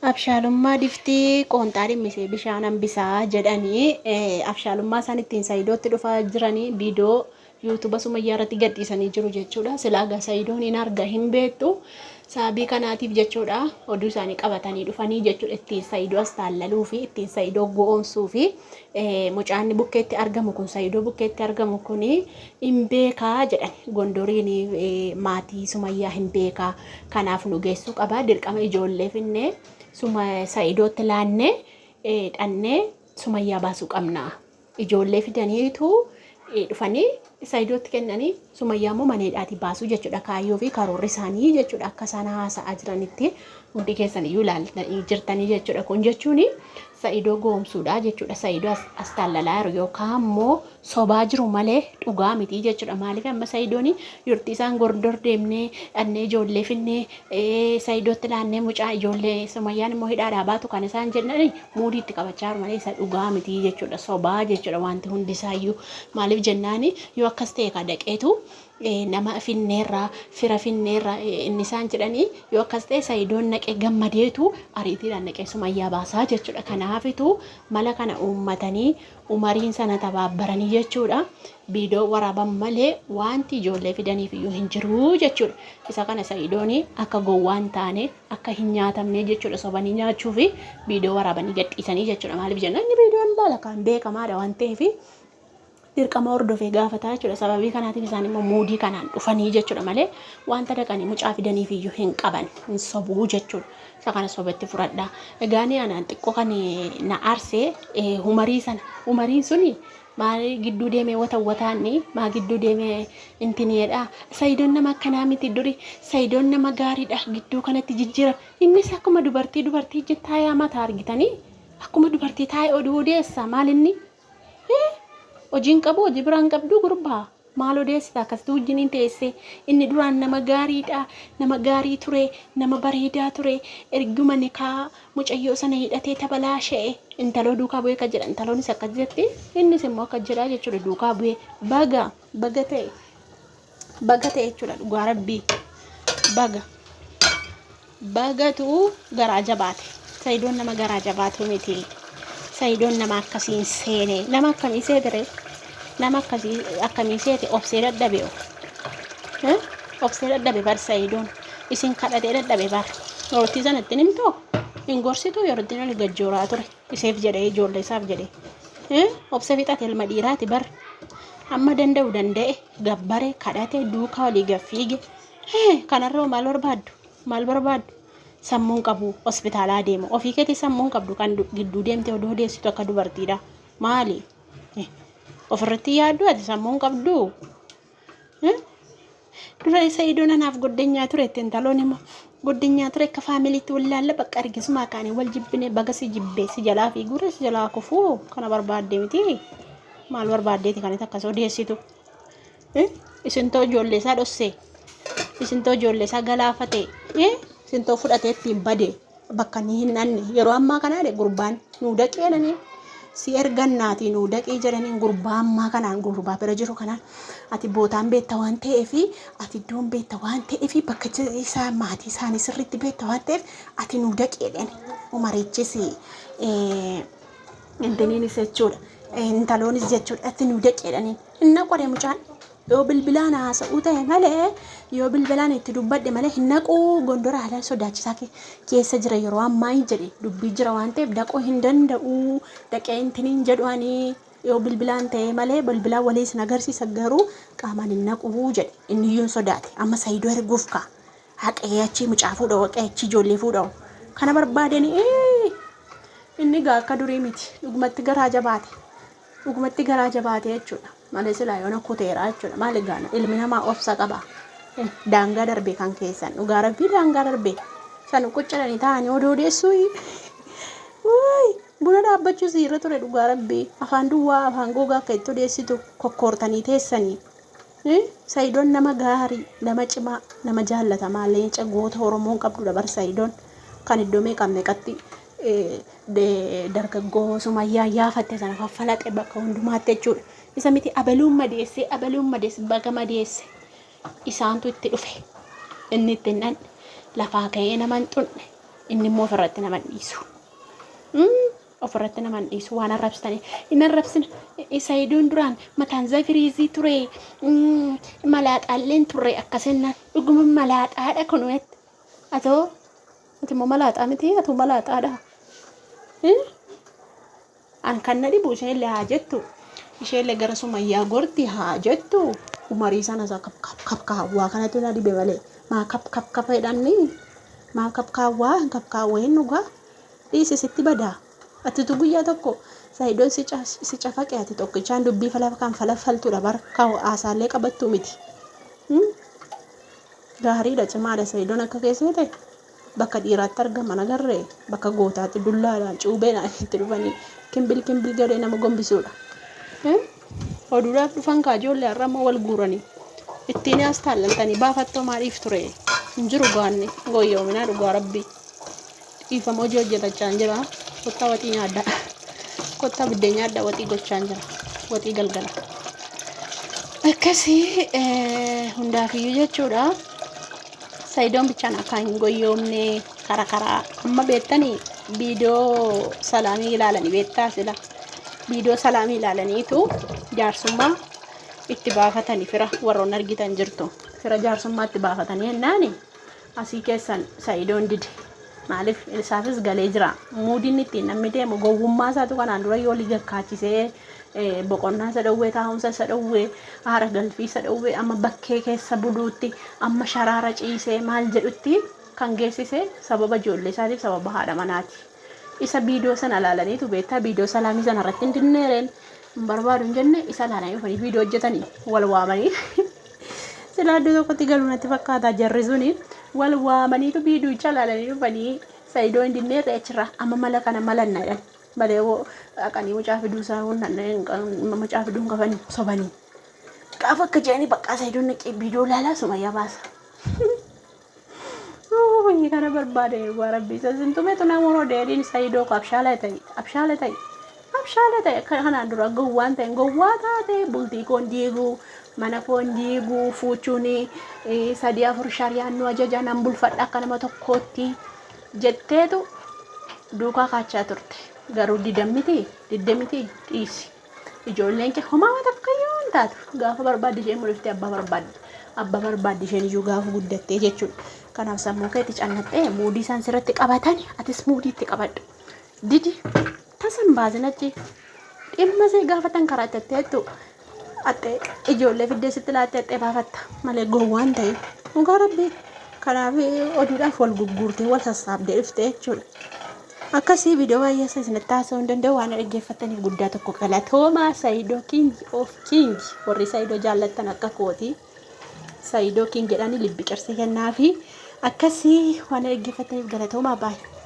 Abshaalummaa diftii qoonxaa dhimmisee bishaan hambisaa jedhanii abshaalummaa isaan ittiin Saayidootti dhufaa jiranii viidiyoo yuutuuba sumayyaa irratti gadhiisanii jiru jechuudha. Silaa gaa Saayidoon hin arga hin beektu sababii kanaatiif jechuudha oduu isaanii qabatanii dhufanii jechuudha ittiin Saayidoo as taallaluu fi ittiin Saayidoo go'oomsuu fi mucaan bukkeetti argamu kun Saayidoo bukkeetti argamu kun hin beekaa jedhani gondoriin maatii sumayyaa hin beekaa kanaaf nu geessuu qaba dirqama ijoollee finnee. Suma Saayidootti laannee dhannee sumayyaa baasuu qabna. Ijoollee fidaniitu dhufanii Saayidootti kennanii sumayyaa immoo maneedhaati baasuu jechuudha. Kaayyoo fi karoorri isaanii jechuudha. Akka isaan haasa'aa jiranitti hundi keessan iyyuu ilaaltanii jirtanii jechuudha. Kun jechuun Saayidoo goomsuudha jechuudha. Saayidoo as taallalaa jiru yookaan immoo sobaa jiru malee dhugaa miti jechuudha. Maaliif amma Saayidoon yurtii isaan gordor deemnee dhannee ijoollee finnee Saayidootti laannee mucaa ijoollee sumayyaan immoo hidhaadhaa baatu kan isaan jennanii muudiitti qabachaa jiru malee isa dhugaa miti jechuudha. Sobaa jechuudha wanti hundisaayyuu maaliif jennaani yoo akkas ta'e ka dhaqeetu nama finneerraa fira finneerraa inni isaan jedhanii yoo akkas ta'e Saayidoon naqee gammadeetu ariitiidhaan naqee sumayyaa baasaa jechuudha. Kanaafitu mala kana uummatanii umariin sana tabaabbaranii jechuudha. Viidiyoo waraaban malee wanti ijoollee fidaniif iyyuu hin jiru jechuudha. Isa kana Saayidoon akka gowwaan taane akka hin nyaatamne jechuudha sobanii nyaachuu fi viidiyoo waraabanii gadhiisanii jechuudha. Maaliif jennaan inni viidiyoon laala kan beekamaadha waan ta'eef dirqama hordofee gaafataa jechuudha. Sababii kanaatiif isaan immoo muudii kanaan dhufanii jechuudha malee wanta dhaqanii mucaa fidaniif iyyuu hin qaban hin sobuu jechuudha. Isa kana sobatti fudhadhaa. Egaa ni anaan xiqqoo kan na aarsee umariin suni maal gidduu deemee wataanni maa gidduu deemee intineedha. Saayidoon nama akkanaa miti duri Saayidoon nama gaariidha gidduu kanatti jijjiira. Innis akkuma dubartii taa'ee mataa argitanii akkuma dubartii taa'ee oduu odeessa maal inni hojiin qabu hojii biraan qabdu gurbaa maal odeessita akkasitti wajjiniin teessee inni duraan nama gaariidha nama gaarii ture nama bareedaa ture erguma nikaa mucayyoo sana hidhatee tabalaa sha'e intaloo duukaa bu'ee kan jedha intaloonis akkas jetti innis immoo akkas jedhaa jechuudha duukaa bu'ee baga ta'e jechuudha dhugaa rabbii bagatu garaa jabaate Saayidoon nama garaa jabaate miti. Saayidoon nama akkasiin seene nama akkamii seetere nama akkamii seete obsee dadhabe bar Saayidoon isin kadhatee dadhabe bar yortii sanatti nimtoo hin gorsitu yortiin oli gajjooraa ture iseef jedhee ijoollee isaaf jedhee obsa fixate ilma dhiiraati bar amma danda'u danda'e gabbare kadhate duukaa olii gaffiige kanarroo maal barbaaddu sammuun qabu hospitaalaa deemu ofii keetii sammuun qabdu kan gidduu deemte odoo deessitu akka dubartiidha maali ofirratti yaaddu ati sammuun qabdu dura Saayidoon anaaf goddanyaa ture ittiin taloon immoo goddanyaa ture akka faamiliitti wallaalla bakka argisuma kaanii wal jibbine baga si jibbee si jalaa fi gurre si jalaa kufuu kana barbaadde miti maal barbaaddeeti kan akkas odeessitu isintoo ijoollee isaa dhossee isintoo ijoollee isaa galaafate sintoo fudhatee ittiin bade bakka ni hin anne yeroo ammaa kana gurbaan nuu dhaqeedhanii si ergannaatii nuu dhaqee jedhanii gurbaa ammaa kanaan gurbaa bira jiru kanaan ati bootaan beekta waan ta'eef ati iddoon beekta waan ta'eef bakka isaa maatii isaanii sirriitti beekta waan ta'eef ati nuu dhaqeedhani umarichis intiniinis jechuudha intaloonis jechuudha ati nuu dhaqeedhanii inna qoree mucaan yoo bilbilaan haasa'uu ta'e malee yoo bilbilaan itti dubbadhe malee hin naquu gondora haala sodaachisaa keessa jira yeroo ammaa hin jedhe dubbii jira waan ta'eef dhaquu hin danda'u dhaqee intiniin jedhuanii yoo bilbilaan ta'e malee bilbilaan waliis nagarsiisa garuu qaamaan hin naquu jedhe inni iyyuu sodaate amma Saayidoo erguuf ka haqee achi mucaa fuudhawu haqee achi ijoollee fuudhawu kana barbaadanii inni gaa akka durii miti dhugumatti garaa jabaate jechuudha. Malee silaa yoo kuteeraa jechuudha maali gaana ilmi namaa obsa qaba daangaa darbee kan keessan dhugaa rabbii daangaa darbee san qucciranii ta'anii odoo deessuu buna dhaabbachuu siirra ture dhugaa rabbii afaan duwwaa afaan gogaa akka itti odeessitu kokkoortanii teessanii Saayidoon nama gaarii nama cimaa nama jaallatamaa leenca goota Oromoon qabdudha bar Saayidoon kan iddoo meeqatti dargaggoo sumayyaa yaafatte sana faffalaxe bakka hundumaatti jechuudha. Isa miti abaluun madeesse baga madeesse isaantu itti dhufe inni itti nan lafaa ka'ee nama hin xunne inni immoo ofirratti nama dhiisu. Ofirratti nama dhiisu waan arrabsitanii inni arrabsin Saayidoon duraan mataan zafiriizii ture malaaxaalleen ture akkasina dhuguma malaaxaadha kunuutti atoo ati immoo malaaxaa miti atuu malaaxaadha. An kan na dhibu isheenillee haa jettu isheenillee gara Sumayyaa gorti haa jettu umarii sana isaa kapkaawwaa kanatti na dhibe malee maa kapkaawweedhaanni maa kapkaawwee hin dhugaa dhiisisitti badaa. Atitu guyyaa tokko Saayidoon si cafaqe ati tokkichaan dubbii kan falafaltuudha barka haasaallee qabattu miti. Gaariidha cimaadha Saayidoon akka keessee ta'e bakka dhiiraatti argaman agarree bakka gootaatti dullaadhaan cuubeedhaan itti dhufanii kimbil gadhee nama gombisuudha. Oduudhaaf dhufan ijoollee har'a immoo wal guuranii ittiin as taallantanii baafattoo maaliif ture hin jiru gaanne gooyyoominaa dhugaa rabbii dhiifama hojii hojjetachaa hin jira. Kottaa waxii nyaadda kottaa biddeen nyaadda waxii gochaa jira waxii galgala akkasii hundaafiyyuu jechuudha. Saayidoon bichaan akka hin goyyoomne karaa amma beektanii viidiyoo salaamii ilaalanii beektaa sila viidiyoo salaamii ilaalaniitu jaarsummaa itti baafatanii fira warroon argitan jirtu fira jaarsummaa itti baafatanii hennaani asii keessan Saayidoon dide. Maaliif isaafis galee jira muudiin ittiin namni deemu gowwummaa isaatu kanaan dura yoo liga kaachisee boqonnaa isa dhowwee taa'umsa isa dhowwee haara galfii isa dhowwee amma bakkee keessa buluutti amma sharaara ciisee maal jedhutti kan geessise sababa ijoollee isaatiif sababa haadha manaati. Isa viidiyoo sana ilaalaniitu beektaa viidiyoo salaamii sana irratti hin dinneereen hin barbaadu hin jenne isa ilaalanii dhufanii viidiyoo hojjetanii wal waamanii sila iddoo tokkotti galuu natti fakkaata jarri suni. Wal waamaniitu viidiyoo ilaalanii dhufanii Saayidoo hin dinneerre achirra amma mala kana malannaadhaan malee dhaqanii mucaa fiduu isaa mucaa fiduu hin qabanii sobanii gaafa akka jedhanii bakka Saayidoon naqee viidiyoo ilaalaa Sumayyaa baasa. Kana barbaade waa rabbii isa sintumeetu namoota deediin Saayidoo abshaala ta'e kanaan dura gowwaan ta'e gowwaa taate bultii koon diiguu mana koon diiguu fuuchuun 3-4 shari'aan nu ajaja nan bulfadha akka nama tokkootti jetteetu duukaa kaachaa turte. Garuu diddamiti dhiisi. Ijoolleen kee homaa takkayyuu hin taatu gaafa barbaadde isheen mul'iftee abbaa barbaadde isheen iyyuu gaafa guddattee jechuudha. Kanaaf sammuu keetti cannattee muudii isaan sirratti qabatan atis muudii itti qabadhu. Didi tasan baasinachi dhimma see gaafatan karaa tatteettu atte ijoollee fiddee sitti laattee atte baafatta malee gowwaan ta'e dhugaa rabbii. Kanaaf oduudhaaf wal gurguurtee wal sassaabdee dhuftee jechuudha. Akkasii viidiyoo baay'ee isinitti haasa'uu hin danda'u waan dhaggeeffattaniif guddaa tokko galatoomaa. Saayidoo king of king warri Saayidoo jaallattan akka kooti Saayidoo king jedhanii libbi qirsii kennaafi akkasii waan dhaggeeffattaniif galatoomaa baay'ee.